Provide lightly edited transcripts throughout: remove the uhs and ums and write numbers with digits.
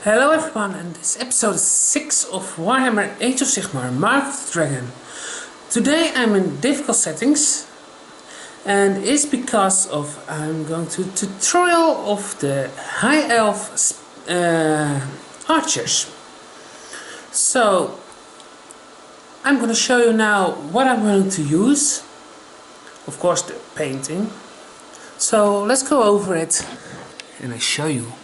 Hello everyone, and this is episode 6 of Warhammer Age of Sigmar, Mark of the Dragon. Today I'm in difficult settings, and it's because of I'm going to tutorial of the High Elf archers. So I'm going to show you now what I'm going to use. Of course the painting. So let's go over it and I show you.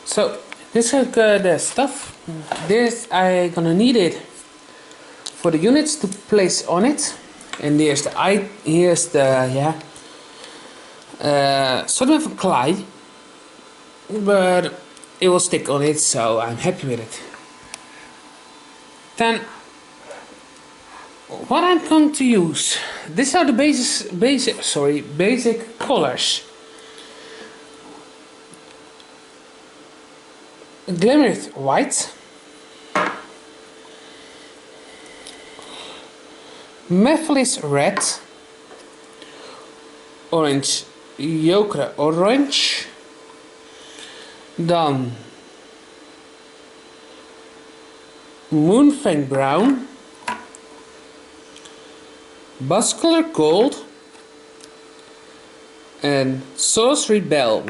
So this is the stuff. This I gonna need it for the units to place on it, and here's the sort of a clay, but it will stick on it, so I'm happy with it. Then what I'm going to use. These are the basic colors. Glimmered white, Mephiles red, orange Yokra orange, dan Moonfang brown, Bascular gold, and Sorcery bell.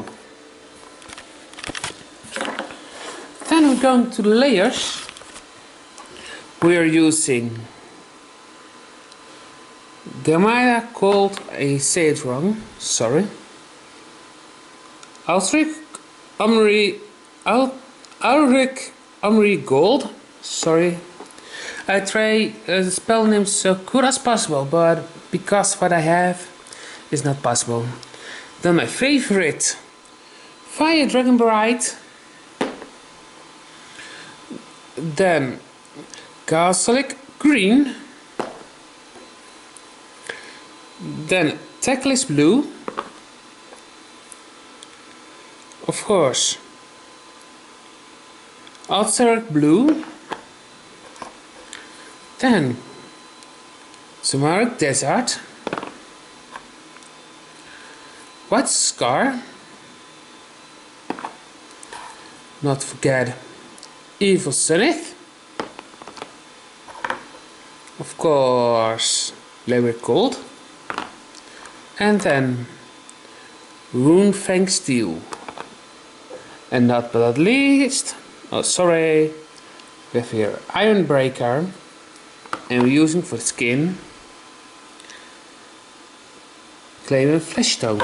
Then we're going to the layers. We are using Gamaya called, I say it wrong, sorry. Alric Armory gold, sorry. I try spell names so good as possible, but because what I have is not possible. Then my favorite, Fire Dragon Bright. Then Gaslic green, then Teclis blue, of course Alzeric blue, then Samaric desert, White Scar, not forget Evil Zenith, of course Labor Gold, and then Runefang Steel, and not but least, we have here Iron Breaker, and we're using for the skin Claymore Fleshstone.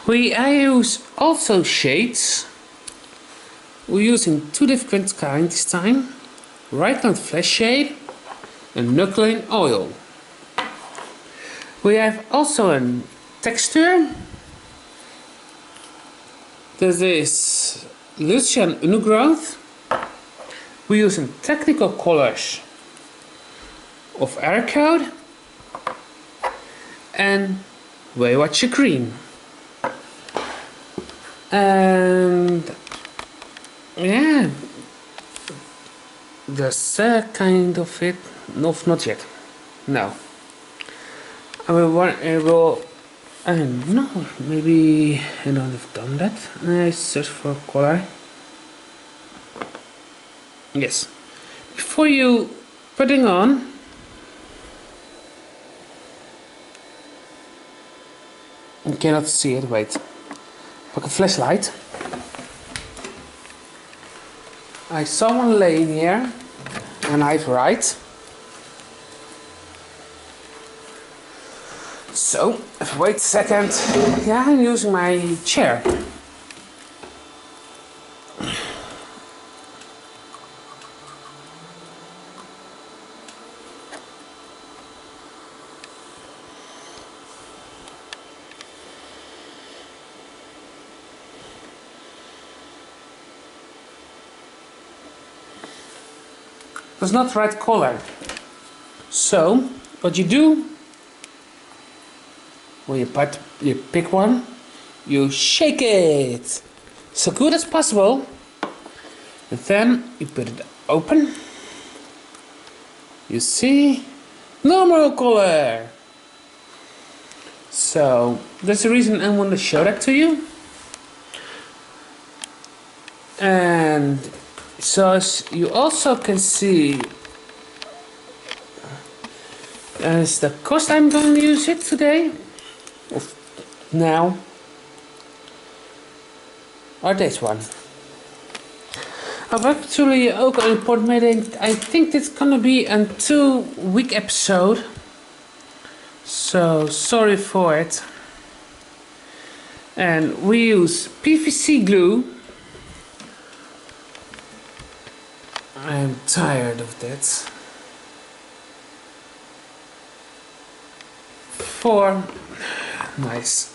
I use also shades. We're using two different kinds this time, Ragnar Flesh Shade and Knuckling Oil. We have also a texture. This is Lucian Undergrowth. We're using technical colors of Air Code and Waywatcher Green. And yeah, that's kind of it. No, not yet. No. I don't know, maybe I don't have done that. I search for color. Yes. Before you putting on, you cannot see it, wait. Pack a flashlight. I saw one laying here, and I've right. So, if you wait a second, yeah, I'm using my chair. It's not the right color. So, what you do, when you pick one, you shake it so good as possible, and then you put it open. You see, normal color. So that's the reason I want to show that to you. And so as you also can see, as the cost I'm going to use it today, now, or this one. I've actually ook al import made. I think it's gonna be a 2-week episode, so sorry for it. And we use PVC glue. I'm tired of that. For nice.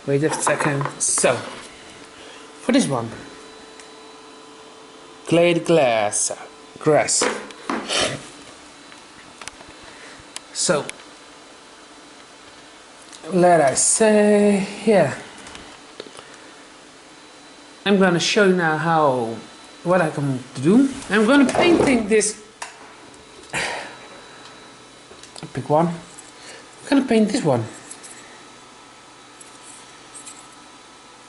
Wait a second. So, for this one, glazed grass. So, let us say, yeah. I'm gonna show you now what I can do. I'm gonna painting this. Pick one. I'm gonna paint this one.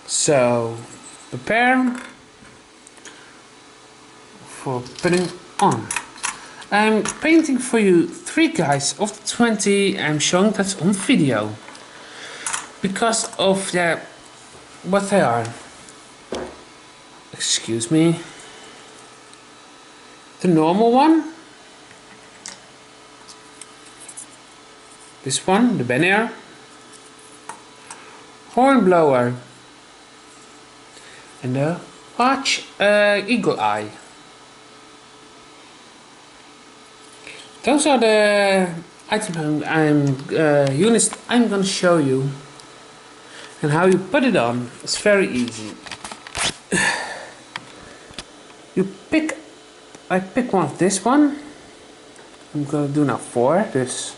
So, prepare for putting on. I'm painting for you 3 guys of the 20 I'm showing that on video. Because of what they are. Excuse me. The normal one. This one, the banner. Hornblower. And the eagle eye. Those are the items units I'm gonna show you, and how you put it on. It's very easy. I pick one of this one. I'm gonna do now 4. There's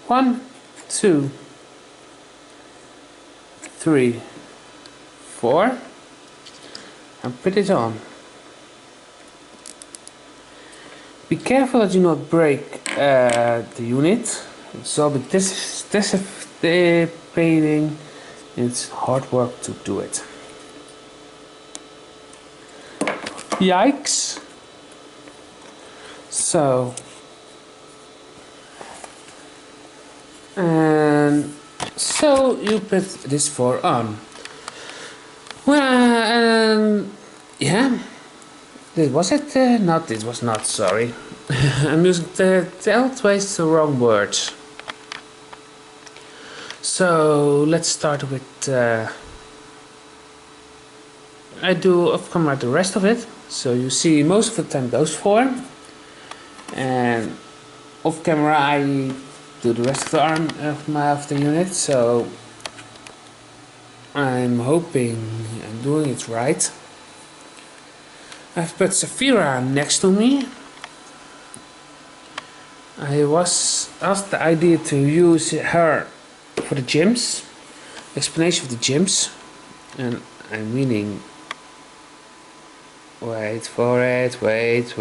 1, 2, 3, 4. And put it on. Be careful that you not break the unit. So, but this the painting. It's hard work to do it. Yikes! So, and so you put this 4 on. Well, yeah, this was it. Not this was not. Sorry, I'm using always the wrong words. So let's start with. I do off camera the rest of it. So you see most of the time those 4, and off camera I do the rest of the arm of the unit. So. I'm hoping I'm doing it right. I've put Safira next to me. I was asked the idea to use her for the gyms, explanation of the gyms, and I'm meaning. Wait for it. Wait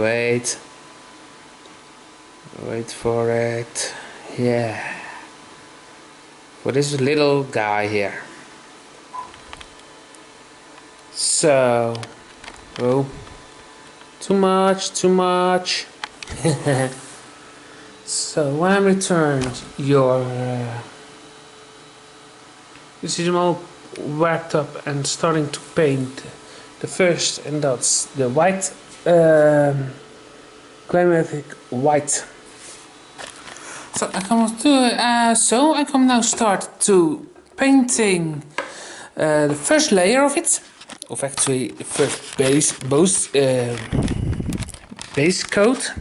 for it. Yeah. For this little guy here. So, oh, too much. So when I returned your, you see them all wrapped up and starting to paint the first, and that's the white, climatic white. So I come now start to painting the first layer of it. Of actually the first base coat.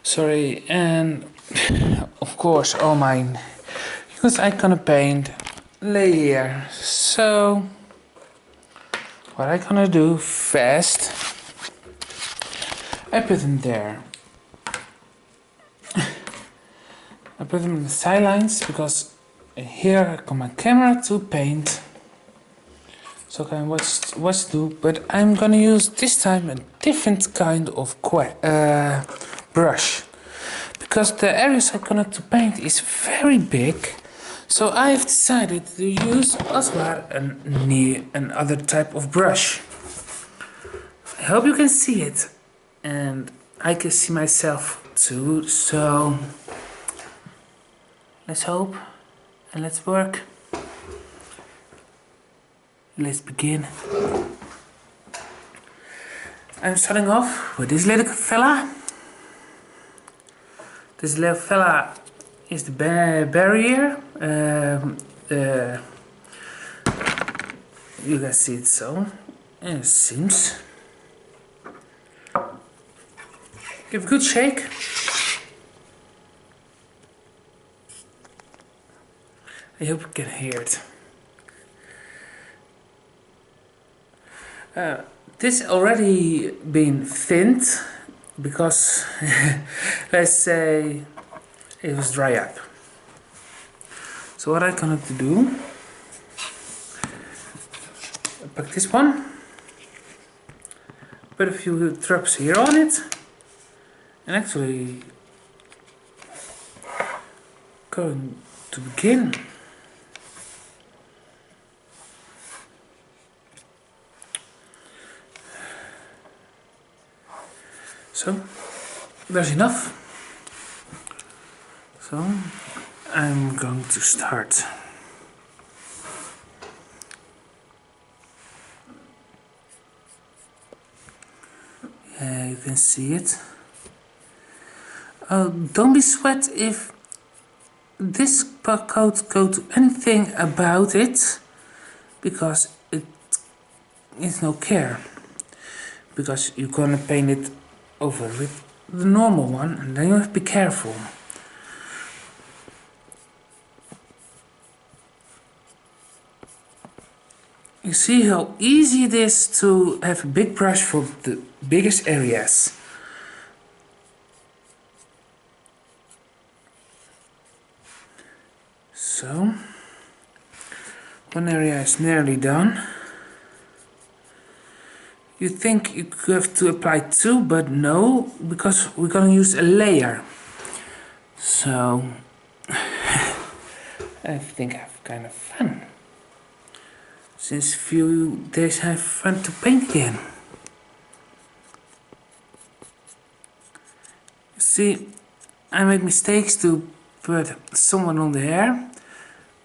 Sorry, and of course all mine, because I gonna paint layer. So what I gonna do fast, I put them there. I put them in the sidelines because here I got my camera to paint. So I can watch do, but I'm gonna use this time a different kind of brush, because the areas I'm gonna to paint is very big. So I've decided to use HE and another type of brush. I hope you can see it, and I can see myself too, so let's hope and let's work. Let's begin. I'm starting off with this little fella. This little fella is the barrier. You can see it so. And it seems. Give a good shake. I hope you can hear it. This already been thinned because let's say it was dry up. So what I'm going to do, pick this one, put a few drops here on it, and actually going to begin. So there's enough. So I'm going to start. Yeah, you can see it. Don't be sweat if this coat go to anything about it, because it is no care. Because you're gonna paint it over with the normal one, and then you have to be careful. You see how easy it is to have a big brush for the biggest areas. So, one area is nearly done. You think you have to apply two, but no, because we're gonna use a layer. So, I think I have kind of fun. Since few days I have fun to paint again. See, I make mistakes to put someone on the hair,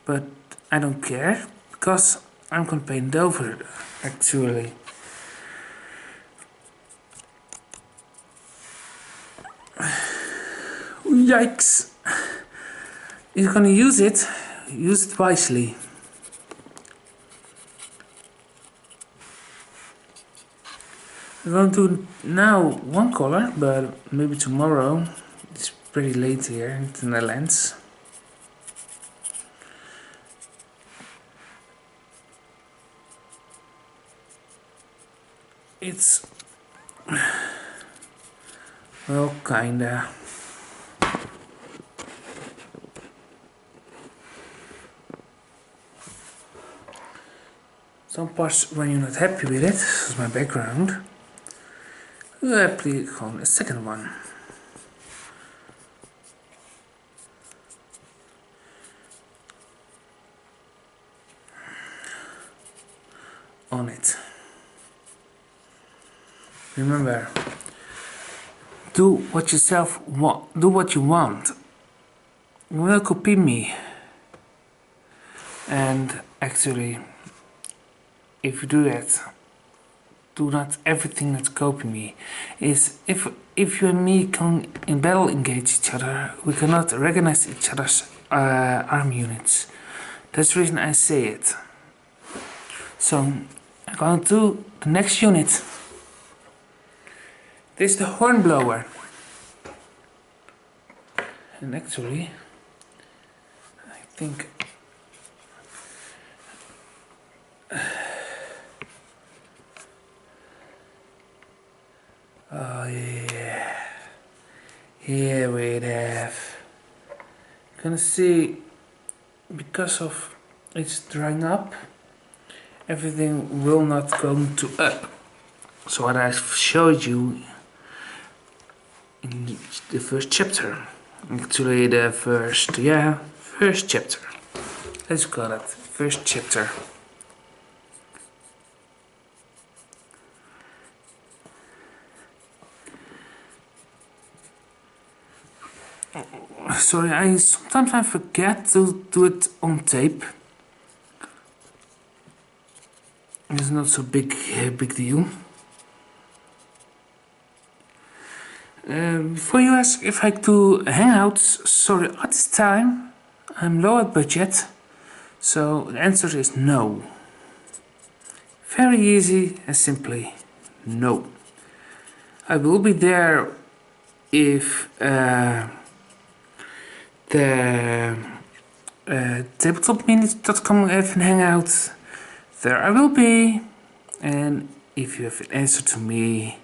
but I don't care, because I'm gonna paint over actually. Yikes! If you're gonna use it wisely. I'm going to do now one color, but maybe tomorrow. It's pretty late here in the Netherlands. It's well, kinda. Some parts when you're not happy with it, this is my background. You apply on a second one. On it. Remember, do what yourself want. Do what you want. You will copy me. And actually, if you do that, do not everything that copy me. Is if you and me can in battle engage each other, we cannot recognize each other's arm units. That's the reason I say it. So I'm going to do the next unit. This is the horn blower. And actually, I think oh yeah, here we have. You're gonna see, because of it's drying up, everything will not go to up. So what I showed you in the first chapter, actually the first chapter. let's call it first chapter. Sorry, sometimes I forget to do it on tape. It's not so big deal. Before you ask if I do hangouts, sorry, at this time I'm low at budget, so the answer is no. Very easy and simply no. I will be there if the tabletopminutes.com have an hangout. There I will be, and if you have an answer to me,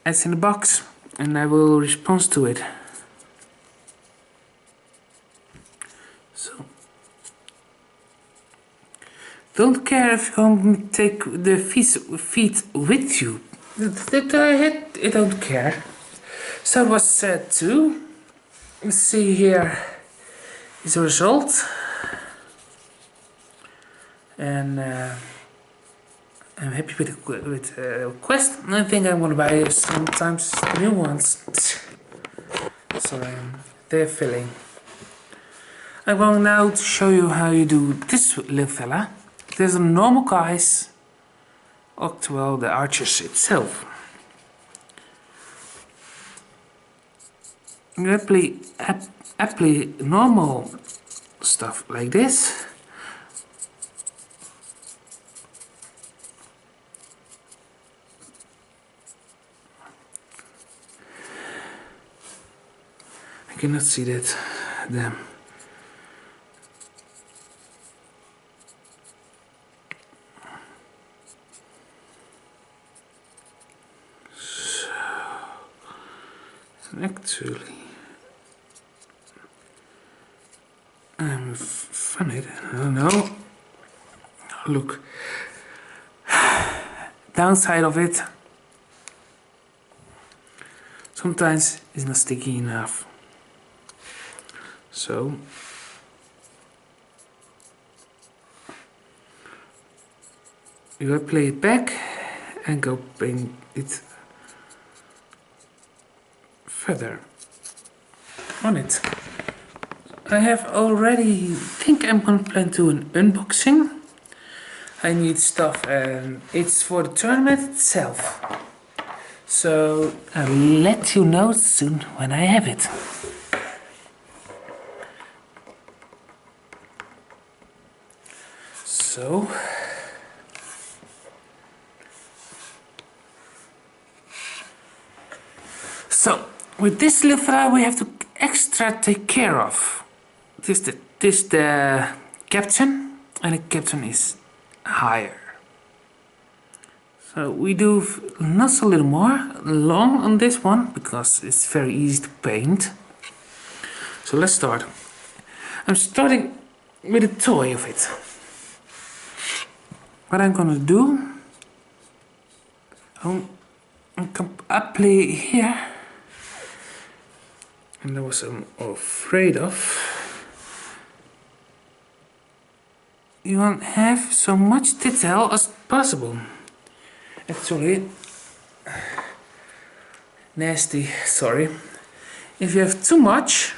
ask in the box and I will respond to it. So don't care if you can take the feet with you. I don't care. So it was set 2. Let's see here is the result. And I'm happy with Quest. I think I'm gonna buy sometimes new ones. Sorry, they're filling. I'm going now to show you how you do this little fella. There's a normal guys, well, the archers itself. You apply normal stuff like this. I cannot see that. Damn. So actually, I'm funny. I don't know. Look. Downside of it. Sometimes it's not sticky enough. So you apply it back and go paint it further on it. I have already think I'm gonna plan to an unboxing. I need stuff and it's for the tournament itself. So I'll let you know soon when I have it. So with this little fella we have to extra take care of. This the captain, and the captain is higher. So we do not a little more long on this one because it's very easy to paint. So let's start. I'm starting with a toy of it. What I'm gonna do, I'm apply here, and that was I'm afraid of. You want to have so much detail as possible. Actually, nasty, sorry. If you have too much,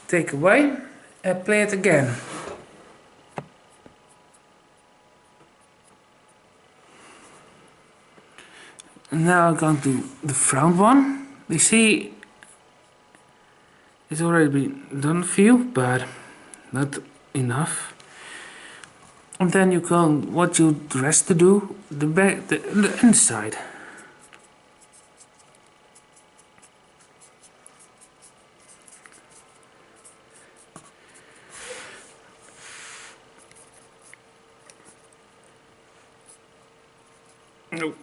take away and play it again. And now I'm going to do the front one. You see, it's already been done for you, but not enough. And then you go what you rest to do, the back, the inside. No.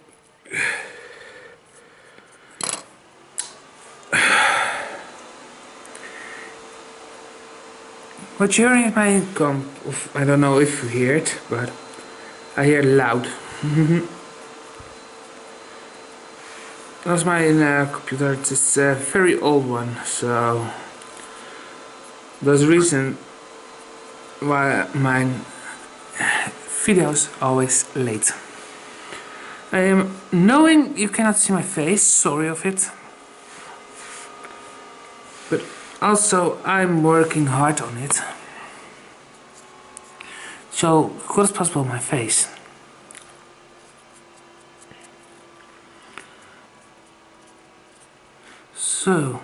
What you're hearing is my income. I don't know if you hear it, but I hear loud. that's my computer. It's a very old one, so there's a reason why my videos always late. I am knowing you cannot see my face, sorry of it, but also I'm working hard on it, so good as possible my face. So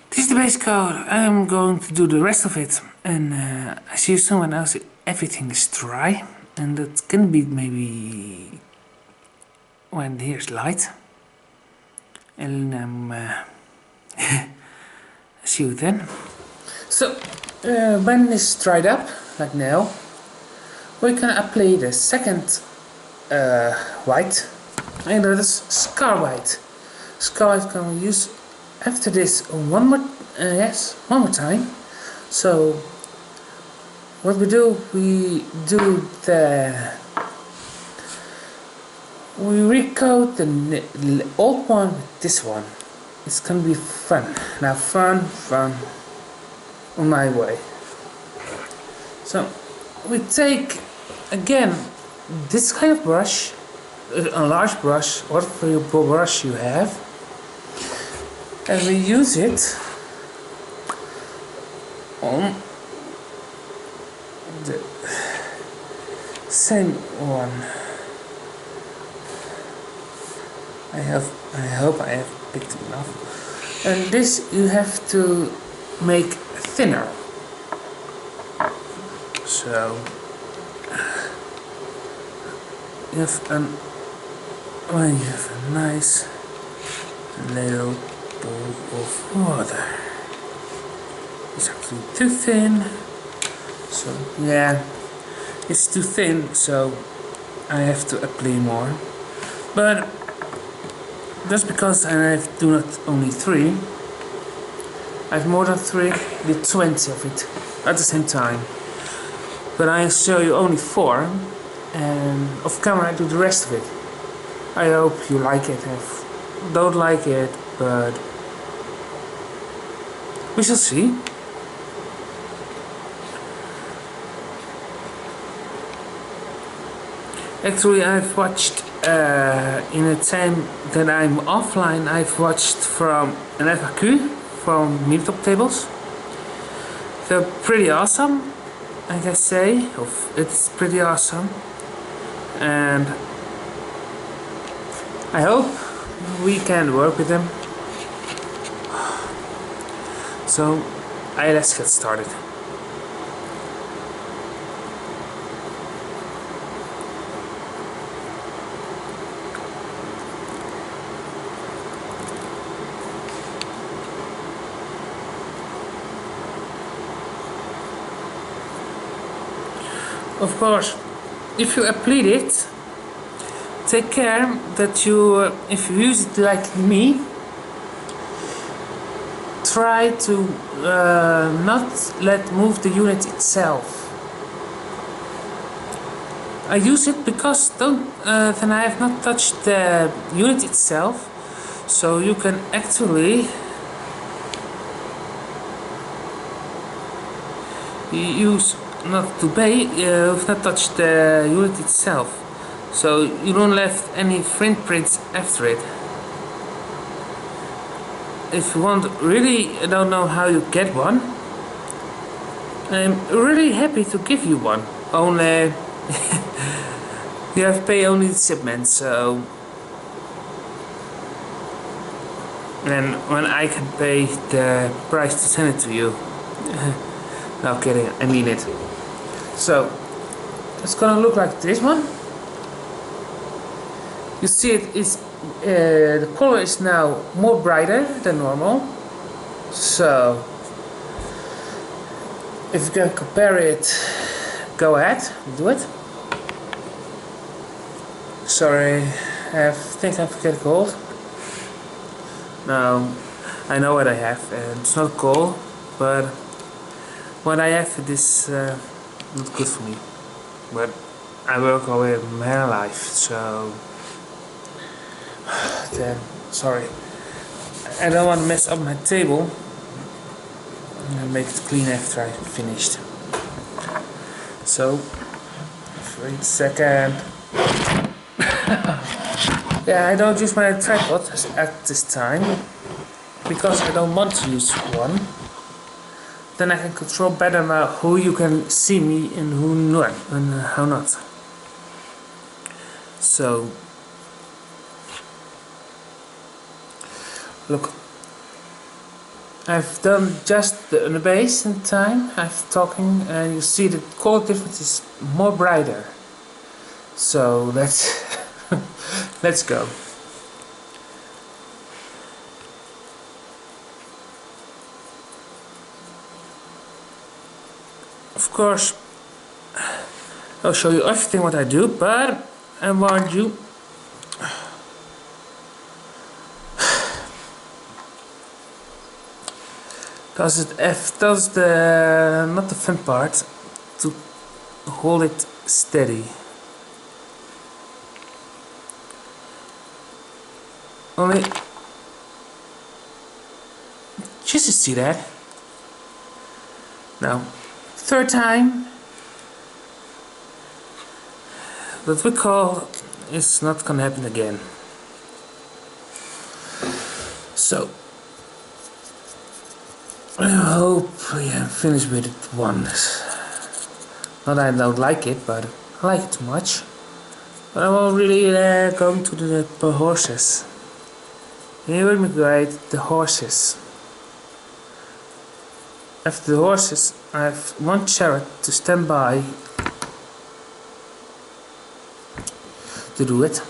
this is the base code. I'm going to do the rest of it, and I see you soon when everything is dry, and that's gonna be maybe when here's light, and I see you then. So when it's dried up, like now, we can apply the second white, and that is scar white. Scar white can we use after this one more time. So what we do we recoat the old one with this one. It's gonna be fun. Now fun on my way. So we take again this kind of brush, a large brush, whatever brush you have, and we use it on the same one. I hope I have picked enough. And this you have to make thinner. So you have a nice little bowl of water. It's actually too thin. So yeah, it's too thin, so I have to apply more. But just because I do not only 3, I have more than 3, did 20 of it at the same time. But I show you only 4, and off camera I do the rest of it. I hope you like it. If you don't like it, but we shall see. Actually, I've watched in the time that I'm offline, I've watched from an FAQ from meetup tables. They're pretty awesome, I can say. It's pretty awesome, and I hope we can work with them. So let's get started. Of course, if you apply it, take care that you, if you use it like me, try to not let move the unit itself. I use it because then I have not touched the unit itself, so you can actually use not to pay, you've not touched the unit itself, so you don't left any fingerprints after it. If you want, really don't know how you get one, I'm really happy to give you one, only you have to pay only the shipment, so and when I can pay the price to send it to you. No kidding, I mean it. So it's gonna look like this one. You see it is the color is now more brighter than normal. So if you can compare it, go ahead, do it. Sorry, I think I forget gold. No, I know what I have, and it's not gold, but what I have is not good for me. But I work all my life, so then sorry. I don't want to mess up my table. I'll make it clean after I finished. So, wait a second. Yeah, I don't use my tripod at this time because I don't want to use one. Then I can control better now who you can see me and who not, and how not. So, look, I've done just the base in time. I've talking, and you see the color difference is more brighter. So let's let's go. Of course, I'll show you everything what I do, but I warn you. Because that's the not the fun part, to hold it steady. Only just to see that. Now, third time that we call is not gonna happen again. So I hope we are finished with it once. Not that I don't like it, but I like it too much. But I will really go to the horses. Here with me, guide the horses. After the horses, I have one chariot to stand by to do it.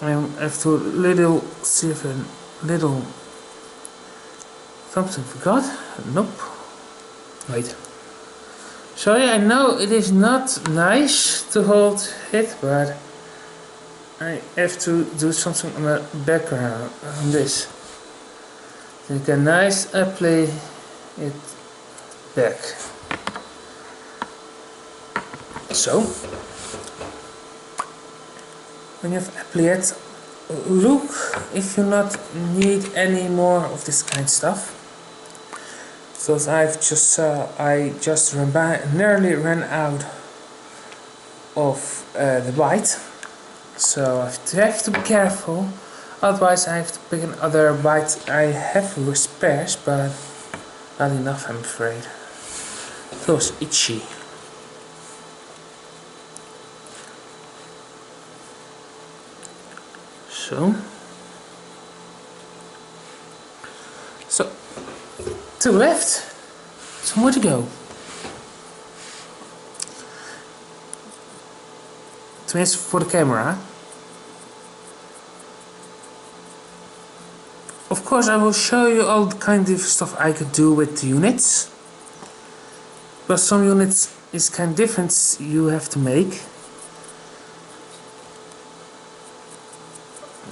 I have to see if a little something forgot. Nope. Wait. Sorry, I know it is not nice to hold it, but I have to do something on the background on this. So you can nice play it back. So when you have applied, look if you not need any more of this kind of stuff. So I just nearly ran out of the bite. So I have to be careful, otherwise I have to pick another bite. I have spares, but not enough, I'm afraid. Those itchy. So, two left, some more to go. Tenminste for the camera. Of course I will show you all the kind of stuff I could do with the units. But some units is kind of different you have to make.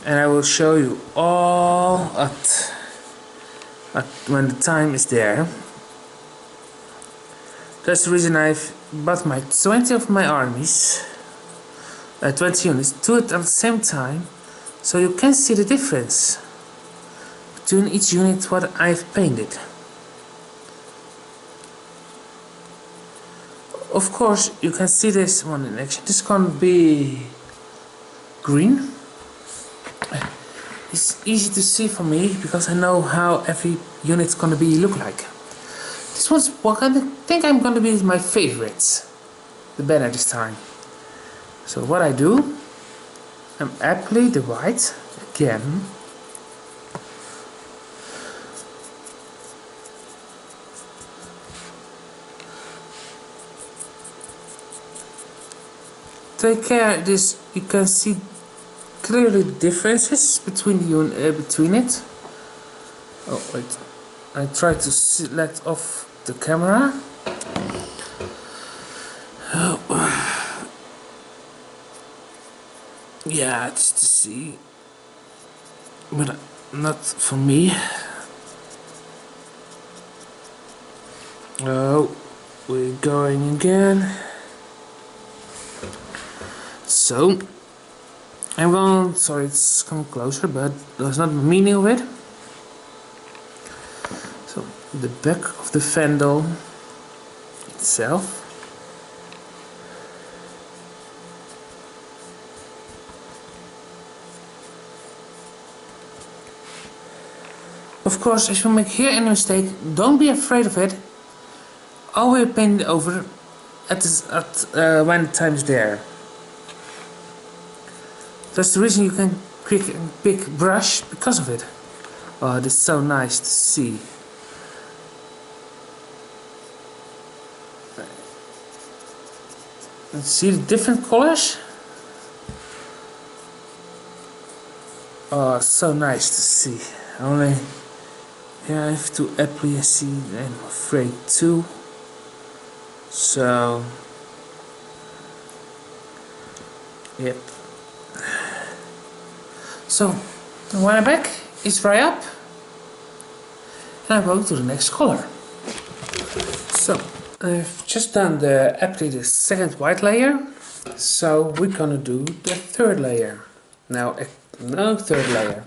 And I will show you all at when the time is there. That's the reason I've bought my 20 of my armies, 20 units, do it at the same time, so you can see the difference between each unit what I've painted. Of course you can see this one in action. This can be green. It's easy to see for me because I know how every unit's gonna be look like. This one's what I think I'm gonna be my favorites, the banner this time. So what I do, I'm apply the white again. Take care this, you can see clearly differences between it. Oh wait, I try to select off the camera. Oh. Yeah, just to see, but not for me. Oh, we're going again. So I'm going, sorry it's coming closer, but that's not the meaning of it. So the back of the vandal itself. Of course, if you make here any mistake, don't be afraid of it. I will paint it over when the time is there. That's the reason you can pick a big brush because of it. Oh, it is so nice to see. And see the different colors? Oh, so nice to see. Only here I have to apply see, I'm afraid too. So, yep. So, when I'm back, it's dry up. And I go to the next color. So, I've just done the second white layer. So, we're gonna do the third layer. Now, no third layer.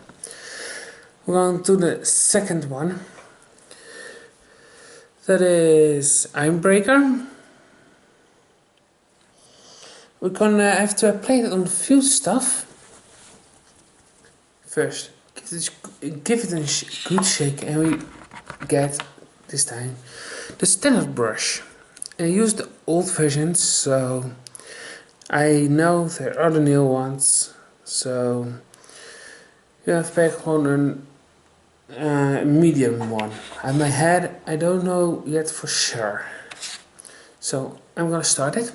We're going to the second one. That is Ironbreaker. We're gonna have to apply it on a few stuff. First, give it a good shake, and we get this time the standard brush. I use the old versions, so I know there are the new ones. So you have back on a medium one. At my head, I don't know yet for sure. So I'm gonna start it.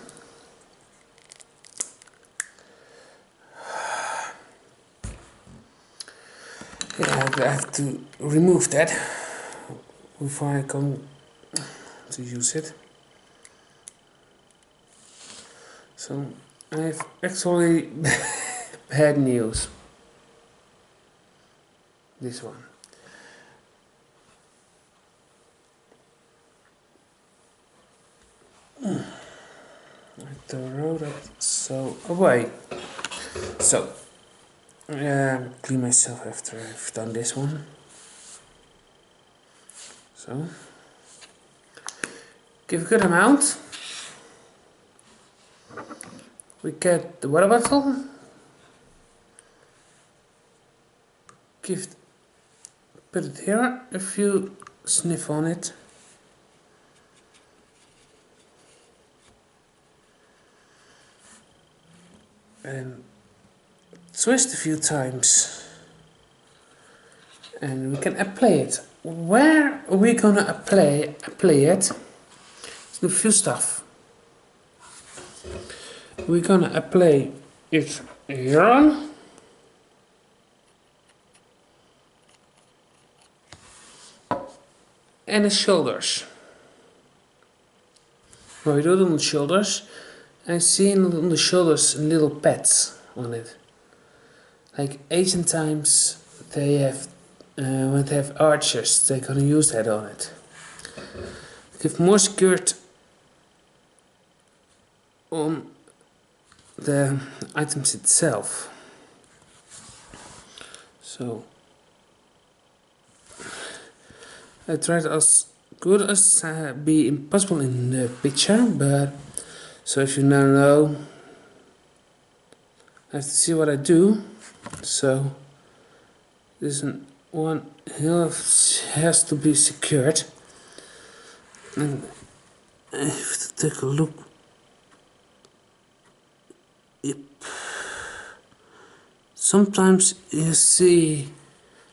Yeah, I have to remove that before I come to use it. So I have actually bad news. This one. I throw that so away. So clean myself after I've done this one. So give a good amount. We get the water bottle. Put it here, a few sniff on it. And twist a few times. And we can apply it. Where are we gonna apply it? A few stuff. We're gonna apply it here on. And the shoulders. When we do it on the shoulders, I see on the shoulders little pads on it. Like Asian times, they have when they have archers, they're gonna use that on it. Give more skirt on the items itself. So I tried as good as be impossible in the picture, but so if you don't know, I have to see what I do. So this one here has to be secured, and I have to take a look. Yep. Sometimes you see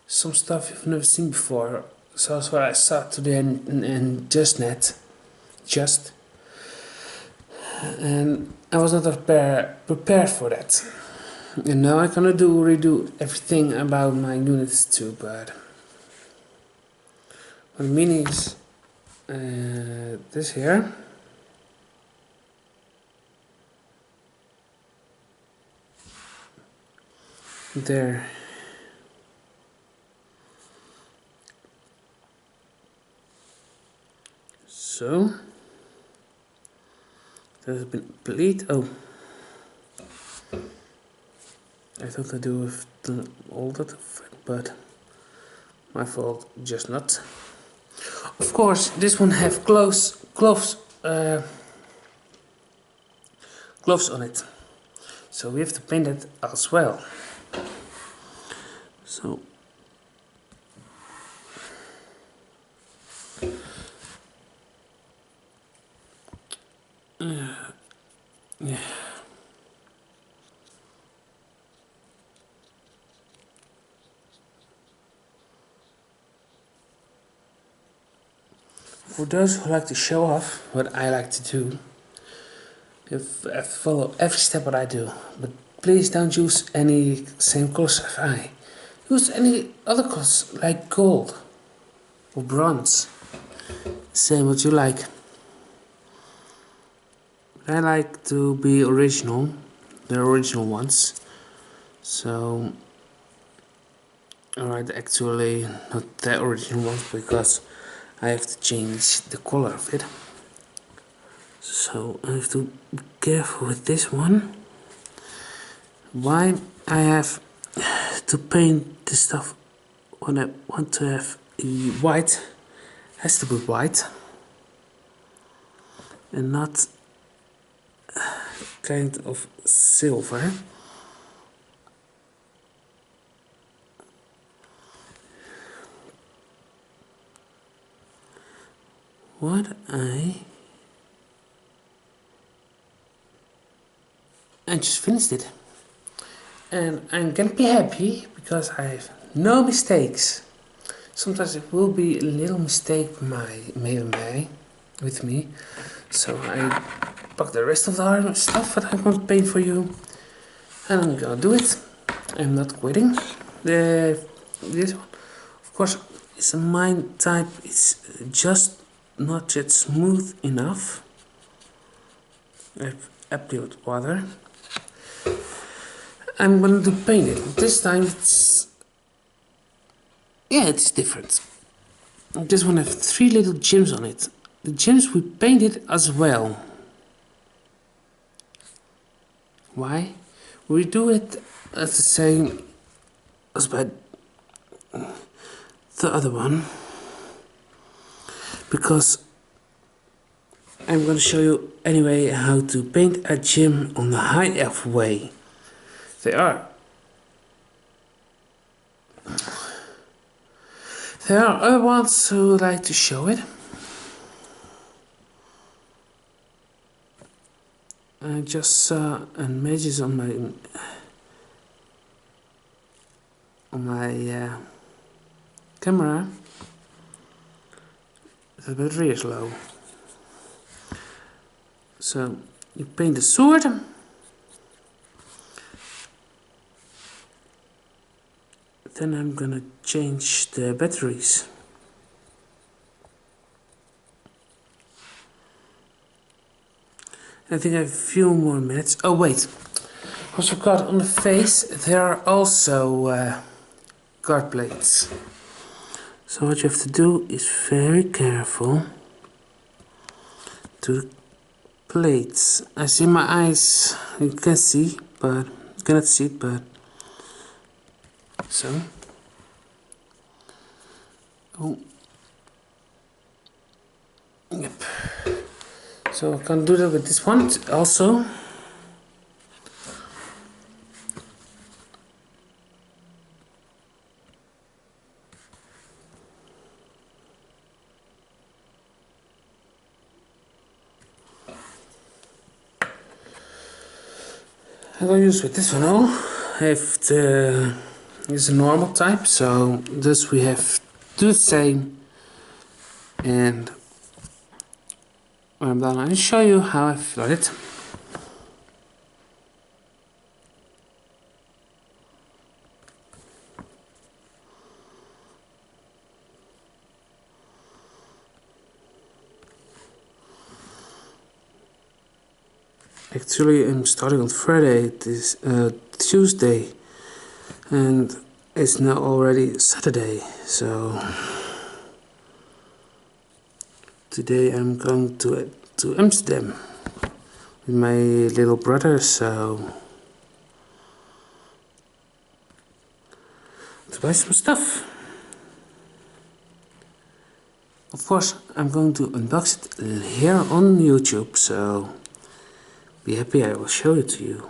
some stuff you've never seen before. So that's what I saw today in just, and I was not prepared for that. And now I'm gonna redo everything about my units too, but what I mean is this here. There. So there's been a plate. Oh, I thought I do have done all that, but my fault, just not. Of course, this one have gloves on it, so we have to paint it as well. So yeah. For those who like to show off what I like to do, you have to follow every step what I do. But please don't use any same colors as I. Use any other colors like gold or bronze. Same what you like. I like to be original, the original ones. So, alright, actually not the original ones because I have to change the color of it. So I have to be careful with this one. Why I have to paint the stuff when I want to have white, has to be white and not kind of silver. I just finished it, and I'm gonna be happy because I have no mistakes. Sometimes it will be a little mistake with me, so I pack the rest of the stuff that I want to paint for you, and I'm gonna do it. I'm not quitting. This one, of course, is a mine type. It's just not yet smooth enough. I've applied water. I'm going to paint it. This time it's different. This one has 3 little gems on it. The gems we painted as well. Why? We do it as the same as by the other one, because I'm going to show you anyway how to paint a gem on the HE way. There are other ones who like to show it. I just saw images on my camera. The battery is low. So you paint the sword. Then I'm gonna change the batteries. I think I have a few more minutes. Oh wait, I forgot, on the face there are also guard plates. So what you have to do is very careful to the plates. I see my eyes, you can see, but you cannot see it, but so. Oh. Yep. So I can do that with this one also. I will use with this one now. If it's a normal type, so this we have to do the same. And when I'm done, I'll show you how I flood it. Actually, I'm starting on Friday. It is Tuesday, and it's now already Saturday. So today I'm going to Amsterdam with my little brother. So to buy some stuff. Of course, I'm going to unbox it here on YouTube, so be happy, I will show it to you.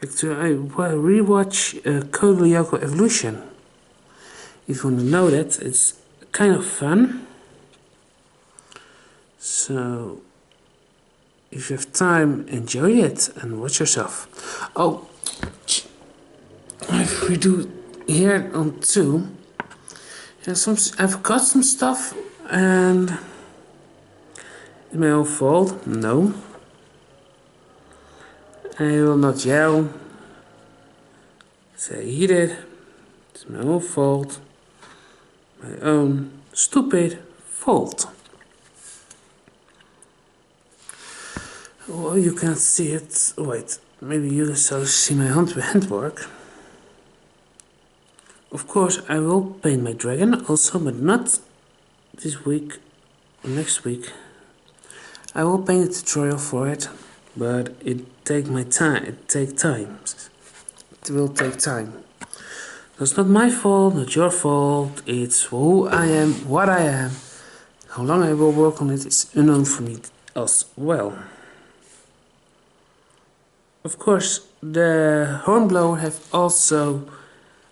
Actually, I rewatch Code Lyoko Evolution. If you want to know that, it's kind of fun. So, if you have time, enjoy it and watch yourself. Oh, if we do here on 2, I've got some stuff and it's my own fault. No, I will not yell. Say he did. It's my own fault. My own stupid fault. Well, you can't see it. Wait, maybe you also see my handwork. Of course, I will paint my dragon also, but not this week or next week. I will paint a tutorial for it, but it takes time. It will take time. It's not my fault, not your fault. It's who I am, what I am. How long I will work on it is unknown for me as well. Of course, the hornblower have also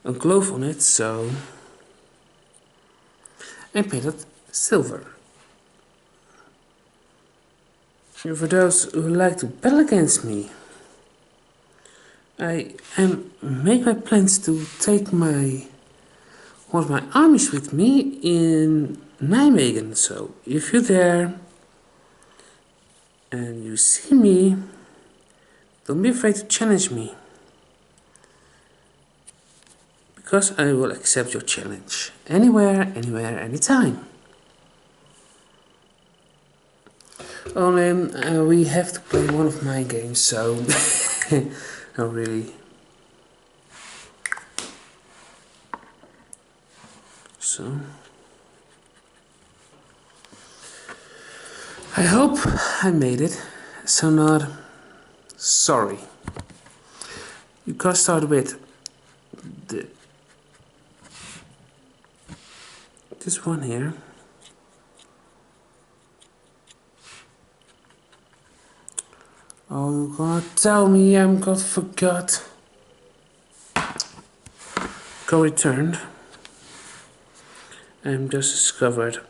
a glove on it, so I painted silver. And for those who like to battle against me, I make my plans to take one of my armies with me in Nijmegen. So if you're there and you see me, don't be afraid to challenge me, because I will accept your challenge anywhere, anytime. Only we have to play one of my games, so not really. So I hope I made it. So not sorry. You can start with this one here. Oh, you're gonna tell me I'm got forgot. Go returned. I'm just discovered